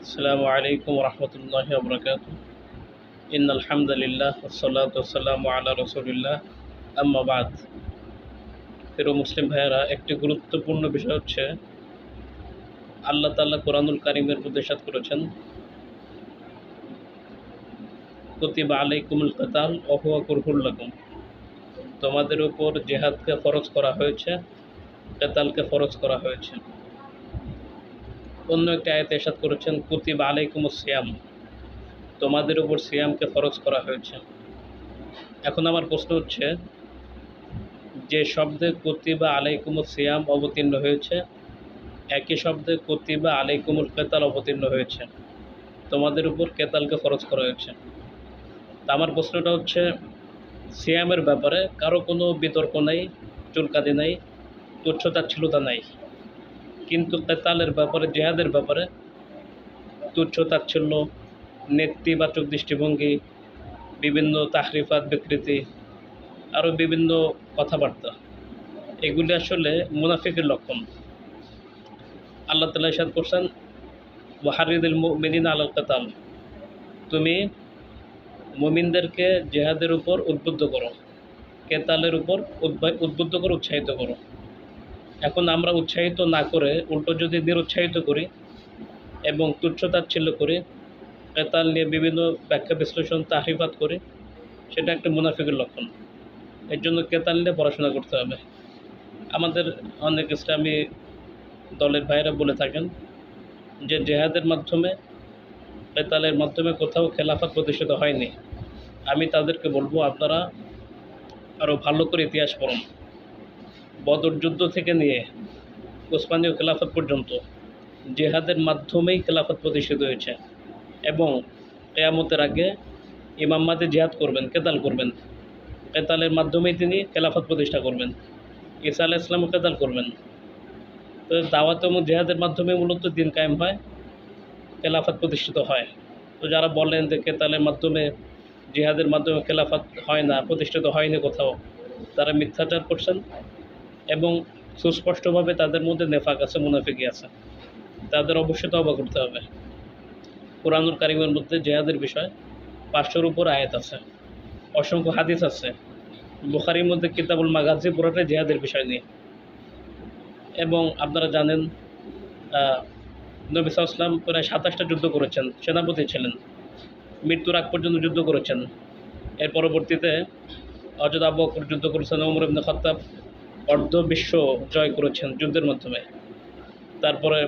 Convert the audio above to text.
আসসালামু আলাইকুম রহমতুল্লাহ বরকাত। আলহামদুলিল্লাহ ওয়াসসালাতু ওয়াসসালামু আলা রাসূলিল্লাহ আম্মা বাদ। প্রিয় মুসলিম ভাইয়েরা, একটি গুরুত্বপূর্ণ বিষয় হচ্ছে আল্লাহ তাআলা কোরআনুল কারীমের মধ্যে ইরশাদ করেছেন, কুতিবা আলাইকুমুল কিতাল ওয়া হুয়া কুরহুল লাকুম। তোমাদের উপর জিহাদকে ফরজ করা হয়েছে, কিতালকে ফরজ করা হয়েছে। অন্য একটি আয়াতে ইরশাদ করেছেন, কুতিবা আলাইকুমুস সিয়াম, তোমাদের উপর সিয়ামকে ফরজ করা হয়েছে। এখন আমার প্রশ্ন হচ্ছে, যে শব্দে কুতিবা আলাইকুমুস সিয়াম অবতীর্ণ হয়েছে, একই শব্দে কুতিবা আলাইকুমুল কিতাল অবতীর্ণ হয়েছে, তোমাদের উপর কেতালকে ফরজ করা হয়েছে। তা আমার প্রশ্নটা হচ্ছে, সিয়ামের ব্যাপারে কারো কোনো বিতর্ক নাই, চুলকানি নাই, তুচ্ছতাচ্ছিল্যতা নাই, কিন্তু কেতালের ব্যাপারে, জিহাদের ব্যাপারে তুচ্ছতাচ্ছিল্য, নেতিবাচক দৃষ্টিভঙ্গি, বিভিন্ন তাহরিফাত, বিকৃতি, আরও বিভিন্ন কথাবার্তা, এগুলি আসলে মুনাফিকের লক্ষণ। আল্লাহ তাআলা ইরশাদ করছেন, ওয়াহারিদিল মুমিনিনা আলাল কিতাল, তুমি মুমিনদেরকে জিহাদের উপর উদ্বুদ্ধ করো, কেতালের উপর উদ্বুদ্ধ করো, উৎসাহিত করো। এখন আমরা উৎসাহিত না করে উল্টো যদি নিরুৎসাহিত করি এবং তুচ্ছতাচ্ছিল্য করি, কেতাল নিয়ে বিভিন্ন ব্যাখ্যা বিশ্লেষণ, তাহরিফাত করি, সেটা একটা মুনাফিকের লক্ষণ। এর জন্য কেতাল নিয়ে পড়াশোনা করতে হবে। আমাদের অনেক ইসলামী দলের ভাইয়েরা বলে থাকেন যে জিহাদের মাধ্যমে, কেতালের মাধ্যমে কোথাও খেলাফত প্রতিষ্ঠিত হয়নি। আমি তাদেরকে বলবো, আপনারা আরও ভালো করে ইতিহাস পড়ুন। বদর যুদ্ধ থেকে নিয়ে উসমানীয় খেলাফত পর্যন্ত জিহাদের মাধ্যমেই খেলাফত প্রতিষ্ঠিত হয়েছে, এবং কিয়ামতের আগে ইমাম মাহদী জিহাদ করবেন, কেতাল করবেন, কেতালের মাধ্যমেই তিনি খেলাফত প্রতিষ্ঠা করবেন। ঈসা আলাইহিস সালামও কেতাল করবেন। তো দাওয়াত এবং জিহাদের মাধ্যমে মূলত দিন কায়েম হয়, খেলাফত প্রতিষ্ঠিত হয়। তো যারা বলেন যে কেতালের মাধ্যমে, জিহাদের মাধ্যমে খেলাফত হয় না, প্রতিষ্ঠিত হয়নি কোথাও, তারা মিথ্যাচার করছেন এবং সুস্পষ্টভাবে তাদের মধ্যে নেফাক আছে, মুনাফিকি আছে। তাদের অবশ্যই তওবা করতে হবে। কুরআনুল কারীমের মধ্যে জিহাদের বিষয় 500-র উপর আয়াত আছে, অসংখ্য হাদিস আছে। বুখারীর মধ্যে কিতাবুল মাগাজি পুরোটাই জিহাদের বিষয় নিয়ে। এবং আপনারা জানেন, নবী সাল্লাল্লাহু আলাইহি ওয়াসাল্লাম প্রায় 27টা যুদ্ধ করেছেন, সেনাপতি ছিলেন, মৃত্যুর আগ পর্যন্ত যুদ্ধ করেছেন। এর পরবর্তীতে হযরত আবু বকর যুদ্ধ করেছেন, ওমর ইবনে খাত্তাব অর্ধ বিশ্ব জয় করেছেন যুদ্ধের মাধ্যমে। তারপরে